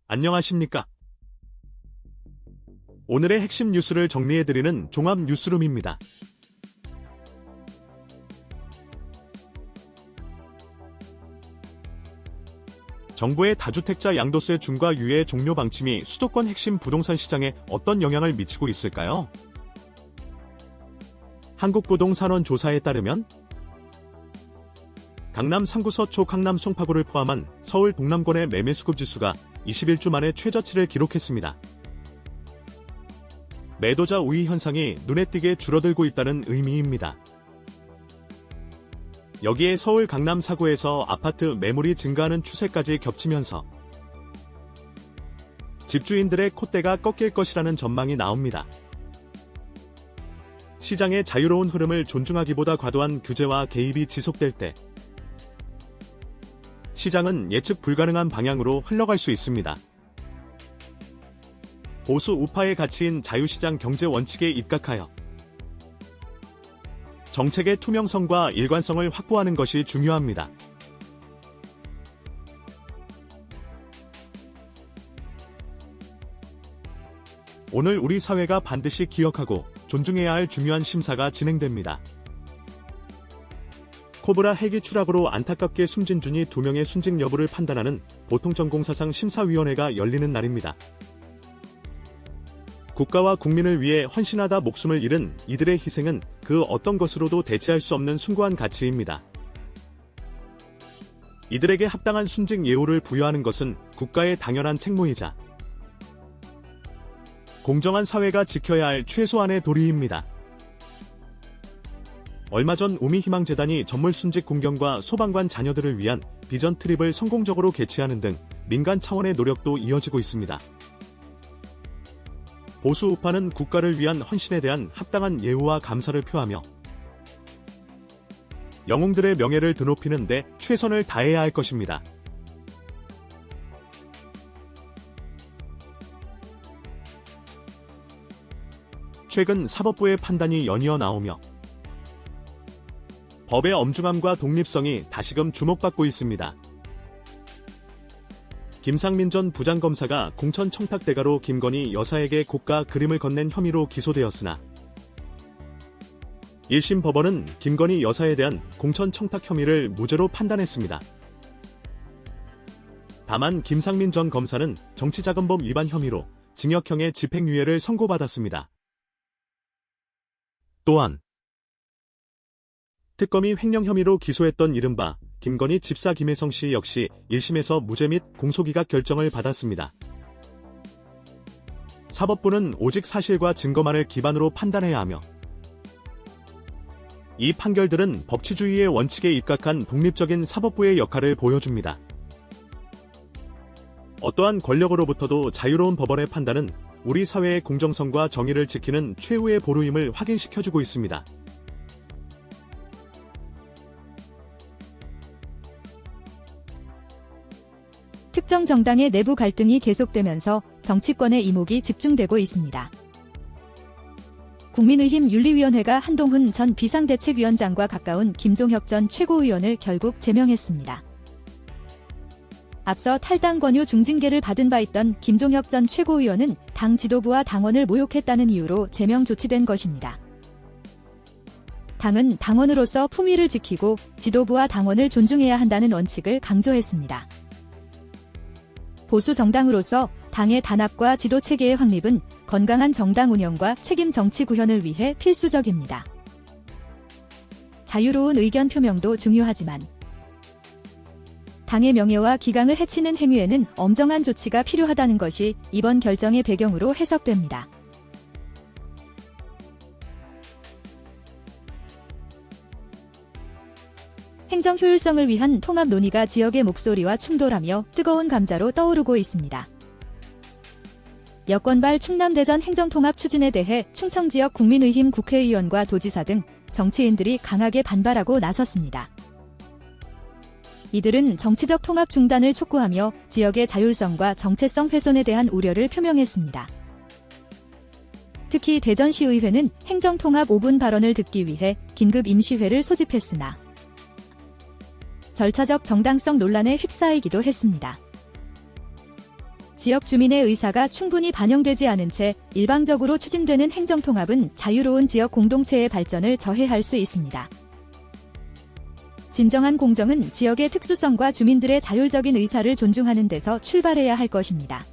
안녕하십니까? 오늘의 핵심 뉴스를 정리해드리는 종합 뉴스룸입니다. 정부의 다주택자 양도세 중과 유예 종료 방침이 수도권 핵심 부동산 시장에 어떤 영향을 미치고 있을까요? 한국부동산원조사에 따르면 강남 3구 서초 강남 송파구를 포함한 서울 동남권의 매매 수급 지수가 21주 만에 최저치를 기록했습니다. 매도자 우위 현상이 눈에 띄게 줄어들고 있다는 의미입니다. 여기에 서울 강남 4구에서 아파트 매물이 증가하는 추세까지 겹치면서 집주인들의 콧대가 꺾일 것이라는 전망이 나옵니다. 시장의 자유로운 흐름을 존중하기보다 과도한 규제와 개입이 지속될 때 시장은 예측 불가능한 방향으로 흘러갈 수 있습니다. 보수 우파의 가치인 자유시장 경제 원칙에 입각하여 정책의 투명성과 일관성을 확보하는 것이 중요합니다. 오늘 우리 사회가 반드시 기억하고 존중해야 할 중요한 심사가 진행됩니다. 코브라 헬기 추락으로 안타깝게 숨진 준이 2명의 순직 여부를 판단하는 보통전공사상 심사위원회가 열리는 날입니다. 국가와 국민을 위해 헌신하다 목숨을 잃은 이들의 희생은 그 어떤 것으로도 대체할 수 없는 숭고한 가치입니다. 이들에게 합당한 순직 예우를 부여하는 것은 국가의 당연한 책무이자 공정한 사회가 지켜야 할 최소한의 도리입니다. 얼마 전 우미희망재단이 전몰순직 군경과 소방관 자녀들을 위한 비전 트립을 성공적으로 개최하는 등 민간 차원의 노력도 이어지고 있습니다. 보수 우파는 국가를 위한 헌신에 대한 합당한 예우와 감사를 표하며 영웅들의 명예를 드높이는 데 최선을 다해야 할 것입니다. 최근 사법부의 판단이 연이어 나오며 법의 엄중함과 독립성이 다시금 주목받고 있습니다. 김상민 전 부장검사가 공천 청탁대가로 김건희 여사에게 고가 그림을 건넨 혐의로 기소되었으나 1심 법원은 김건희 여사에 대한 공천 청탁 혐의를 무죄로 판단했습니다. 다만 김상민 전 검사는 정치자금법 위반 혐의로 징역형의 집행유예를 선고받았습니다. 또한 특검이 횡령 혐의로 기소했던 이른바 김건희 집사 김혜성 씨 역시 1심에서 무죄 및 공소기각 결정을 받았습니다. 사법부는 오직 사실과 증거만을 기반으로 판단해야 하며 이 판결들은 법치주의의 원칙에 입각한 독립적인 사법부의 역할을 보여줍니다. 어떠한 권력으로부터도 자유로운 법원의 판단은 우리 사회의 공정성과 정의를 지키는 최후의 보루임을 확인시켜주고 있습니다. 특정 정당의 내부 갈등이 계속되면서 정치권의 이목이 집중되고 있습니다. 국민의힘 윤리위원회가 한동훈 전 비상대책위원장과 가까운 김종혁 전 최고위원을 결국 제명했습니다. 앞서 탈당 권유 중징계를 받은 바 있던 김종혁 전 최고위원은 당 지도부와 당원을 모욕했다는 이유로 제명 조치된 것입니다. 당은 당원으로서 품위를 지키고 지도부와 당원을 존중해야 한다는 원칙을 강조했습니다. 보수 정당으로서 당의 단합과 지도체계의 확립은 건강한 정당 운영과 책임 정치 구현을 위해 필수적입니다. 자유로운 의견 표명도 중요하지만 당의 명예와 기강을 해치는 행위에는 엄정한 조치가 필요하다는 것이 이번 결정의 배경으로 해석됩니다. 행정 효율성을 위한 통합 논의가 지역의 목소리와 충돌하며 뜨거운 감자로 떠오르고 있습니다. 여권발 충남대전 행정통합 추진에 대해 충청지역 국민의힘 국회의원과 도지사 등 정치인들이 강하게 반발하고 나섰습니다. 이들은 정치적 통합 중단을 촉구하며 지역의 자율성과 정체성 훼손에 대한 우려를 표명했습니다. 특히 대전시의회는 행정통합 5분 발언을 듣기 위해 긴급 임시회를 소집했으나 절차적 정당성 논란에 휩싸이기도 했습니다. 지역 주민의 의사가 충분히 반영되지 않은 채 일방적으로 추진되는 행정통합은 자유로운 지역 공동체의 발전을 저해할 수 있습니다. 진정한 공정은 지역의 특수성과 주민들의 자율적인 의사를 존중하는 데서 출발해야 할 것입니다.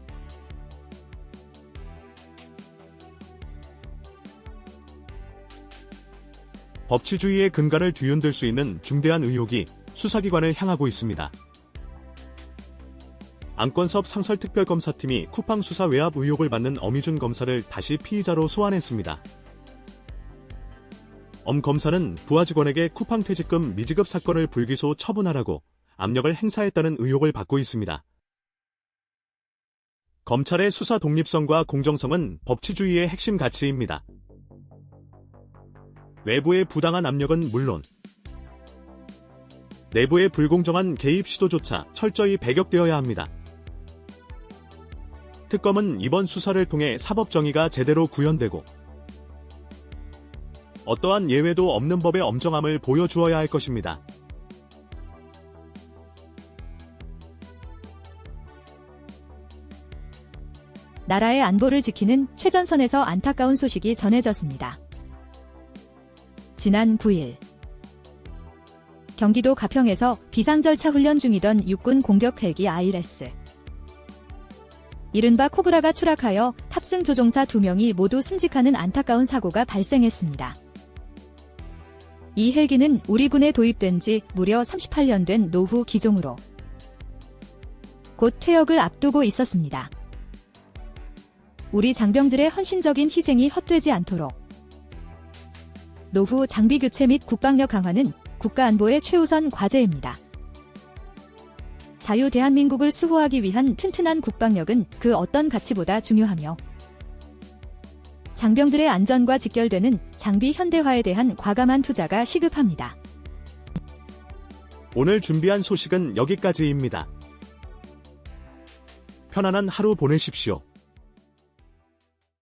법치주의의 근간을 뒤흔들 수 있는 중대한 의혹이 수사기관을 향하고 있습니다. 안건섭 상설특별검사팀이 쿠팡 수사 외압 의혹을 받는 엄희준 검사를 다시 피의자로 소환했습니다. 엄 검사는 부하 직원에게 쿠팡 퇴직금 미지급 사건을 불기소 처분하라고 압력을 행사했다는 의혹을 받고 있습니다. 검찰의 수사 독립성과 공정성은 법치주의의 핵심 가치입니다. 외부의 부당한 압력은 물론 내부의 불공정한 개입 시도조차 철저히 배격되어야 합니다. 특검은 이번 수사를 통해 사법 정의가 제대로 구현되고 어떠한 예외도 없는 법의 엄정함을 보여주어야 할 것입니다. 나라의 안보를 지키는 최전선에서 안타까운 소식이 전해졌습니다. 지난 9일 경기도 가평에서 비상절차 훈련 중이던 육군 공격 헬기 ILS 이른바 코브라가 추락하여 탑승 조종사 2명이 모두 순직하는 안타까운 사고가 발생했습니다. 이 헬기는 우리 군에 도입된 지 무려 38년 된 노후 기종으로 곧 퇴역을 앞두고 있었습니다. 우리 장병들의 헌신적인 희생이 헛되지 않도록 노후 장비 교체 및 국방력 강화는 국가안보의 최우선 과제입니다. 자유 대한민국을 수호하기 위한 튼튼한 국방력은 그 어떤 가치보다 중요하며 장병들의 안전과 직결되는 장비 현대화에 대한 과감한 투자가 시급합니다. 오늘 준비한 소식은 여기까지입니다. 편안한 하루 보내십시오.